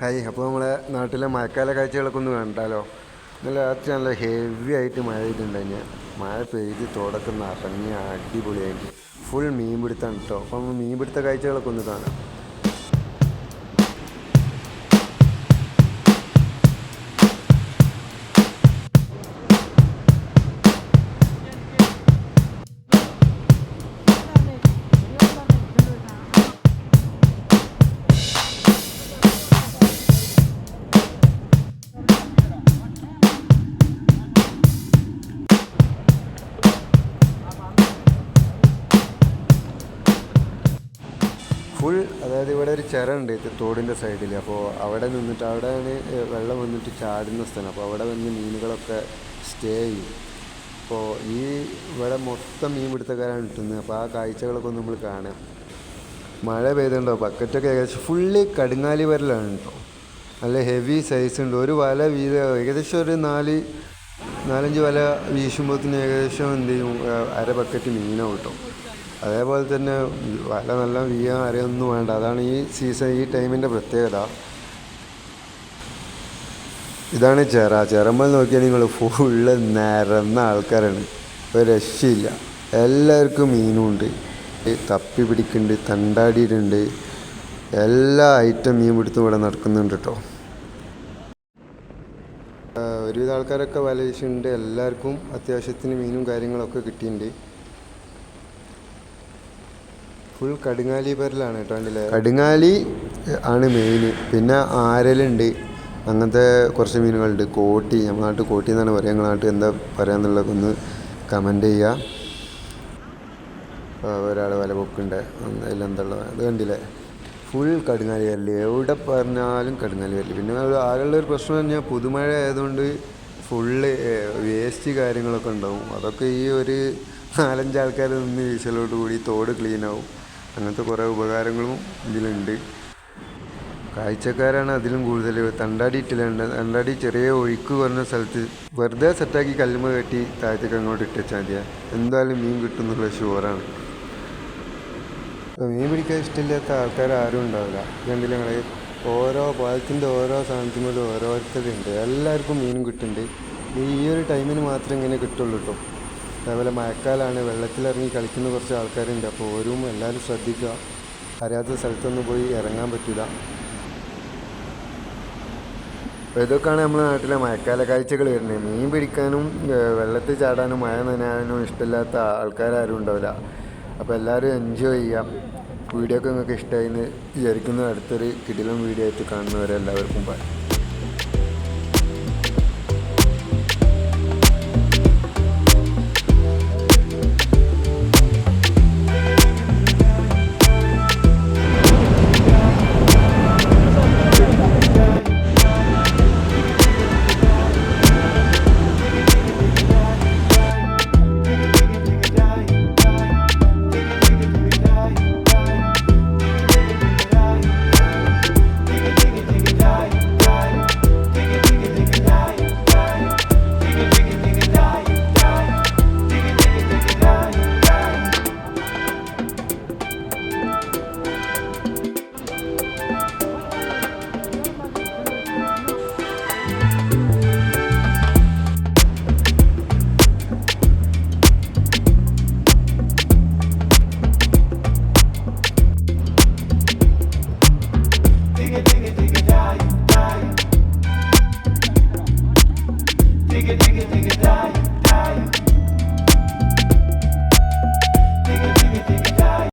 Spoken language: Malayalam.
ഹായ്, അപ്പോൾ നമ്മളെ നാട്ടിലെ മഴക്കാല കാഴ്ചകളൊക്കെ ഒന്ന് കണ്ടാലോ. ഇന്നലെ രാത്രി നല്ല ഹെവി ആയിട്ട് മഴ പെയ്തിട്ടുണ്ടായി. മഴ പെയ്ത് തോടൊക്കെ നിറഞ്ഞ് അടിപൊളിയായിട്ട് ഫുൾ മീൻ പിടുത്താണ് കേട്ടോ. അപ്പം മീൻ പിടുത്ത കാഴ്ചകളൊക്കെ ഒന്ന് കാണാം. ഫുൾ അതായത് ഇവിടെ ഒരു ഉണ്ട് തോടിൻ്റെ സൈഡിൽ. അപ്പോൾ അവിടെ നിന്നിട്ട് അവിടെയാണ് വെള്ളം വന്നിട്ട് ചാടുന്ന സ്ഥലം. അപ്പോൾ അവിടെ വന്ന് മീനുകളൊക്കെ സ്റ്റേ ചെയ്യും. അപ്പോൾ ഇവിടെ മൊത്തം മീൻ പിടുത്തക്കാരാണ് കിട്ടുന്നത്. അപ്പോൾ ആ കാഴ്ചകളൊക്കെ ഒന്ന് നമ്മൾ കാണാം. മഴ പെയ്തുണ്ടോ, ബക്കറ്റൊക്കെ ഏകദേശം ഫുള്ള് കടുങ്ങാലി വരലാണ് കേട്ടോ. നല്ല ഹെവി സൈസ് ഉണ്ട്. ഒരു വല ഏകദേശം ഒരു നാലഞ്ച് വല വീശുമ്പോഴത്തേന് ഏകദേശം എന്ത് ചെയ്യും, അര ബക്കറ്റ് മീനാവും കേട്ടോ. അതേപോലെ തന്നെ വല നല്ല വീഴാൻ അറിയൊന്നും വേണ്ട. അതാണ് ഈ സീസൺ, ഈ ടൈമിൻ്റെ പ്രത്യേകത. ഇതാണ് ചെറമ്മൽ നോക്കിയാൽ നിങ്ങൾ ഫുള്ള് നിരന്ന ആൾക്കാരാണ്. ഒരു രക്ഷയില്ല. എല്ലാവർക്കും മീനുണ്ട്, തപ്പി പിടിക്കുന്നുണ്ട്, തണ്ടാടിയിട്ടുണ്ട്, എല്ലാ ഐറ്റം മീൻ പിടുത്തും ഇവിടെ നടക്കുന്നുണ്ട് കേട്ടോ. ഒരുവിധ ആൾക്കാരൊക്കെ വല വീശുന്നുണ്ട്. എല്ലാവർക്കും അത്യാവശ്യത്തിന് മീനും കാര്യങ്ങളൊക്കെ കിട്ടിയിട്ടുണ്ട്. ഫുൾ കടുങ്ങാലി പരലാണ് കേട്ടോ. കണ്ടില്ലേ, കടുങ്ങാലി ആണ് മെയിൻ. പിന്നെ ആരലുണ്ട്, അങ്ങനത്തെ കുറച്ച് മീനുകളുണ്ട്. കോട്ടി, നമ്മുടെ നാട്ടിൽ കോട്ടി എന്നാണ് പറയുക. ഞങ്ങളുടെ നാട്ടിൽ എന്താ പറയാന്നുള്ളതൊക്കെ ഒന്ന് കമൻറ്റ് ചെയ്യുക. ഒരാൾ വല പൊക്കുണ്ട്, അതിലെന്തുള്ളത് അത് കണ്ടില്ലേ. ഫുൾ കടുങ്ങാലി വരല്, എവിടെ പറഞ്ഞാലും കടുങ്ങാലി വരല്. പിന്നെ ആകെയുള്ളൊരു പ്രശ്നം പറഞ്ഞാൽ പുതുമഴ ആയതുകൊണ്ട് ഫുള്ള് വേസ്റ്റ് കാര്യങ്ങളൊക്കെ ഉണ്ടാവും. അതൊക്കെ ഈ ഒരു 4-5 ആൾക്കാർ നിന്ന് വീശലോട് കൂടി തോട് ക്ലീനാവും. അങ്ങനത്തെ കുറേ ഉപകാരങ്ങളും ഇതിലുണ്ട്. കാഴ്ചക്കാരാണ് അതിലും കൂടുതൽ. തണ്ടാടിയിട്ടില്ലുണ്ട്. തണ്ടാടി ചെറിയ ഒഴുക്ക് കുറഞ്ഞ സ്ഥലത്ത് വെറുതെ സെറ്റാക്കി കല്ലുമ്മ കെട്ടി താഴത്തേക്ക് അങ്ങോട്ട് ഇട്ടുവെച്ചാൽ മതിയാ, എന്തായാലും മീൻ കിട്ടും എന്നുള്ള ഷുവറാണ്. മീൻ പിടിക്കാൻ ഇഷ്ടമില്ലാത്ത ആൾക്കാർ ആരും ഉണ്ടാവില്ല. കണ്ടില്ല ഞങ്ങൾ, ഓരോ പാലത്തിൻ്റെ ഓരോ സാധനത്തിനും ഓരോരുത്തരുണ്ട്. എല്ലാവർക്കും മീനും കിട്ടുന്നുണ്ട്. ഈ ഒരു ടൈമിന് മാത്രമേ ഇങ്ങനെ കിട്ടുള്ളൂ കേട്ടോ. അതേപോലെ മഴക്കാലമാണ്, വെള്ളത്തിലിറങ്ങി കളിക്കുന്ന കുറച്ച് ആൾക്കാരുണ്ട്. അപ്പോൾ ഓരോന്നും എല്ലാവരും ശ്രദ്ധിക്കുക. അറിയാത്ത സ്ഥലത്തൊന്നും പോയി ഇറങ്ങാൻ പറ്റില്ല. അപ്പോൾ ഇതൊക്കെയാണ് നമ്മുടെ നാട്ടിലെ മഴക്കാല കാഴ്ചകൾ വരുന്നത്. മീൻ പിടിക്കാനും വെള്ളത്തിൽ ചാടാനും മഴ നനയാനും ഇഷ്ടമില്ലാത്ത ആൾക്കാരും ഉണ്ടാവില്ല. അപ്പോൾ എല്ലാവരും എൻജോയ് ചെയ്യാം. വീഡിയോ ഒക്കെ നിങ്ങൾക്ക് ഇഷ്ടമായി എന്ന് വിചാരിക്കുന്നു. അടുത്തൊരു കിടിലൻ വീഡിയോ ആയിട്ട് കാണുന്നവരെ എല്ലാവർക്കും ബൈ.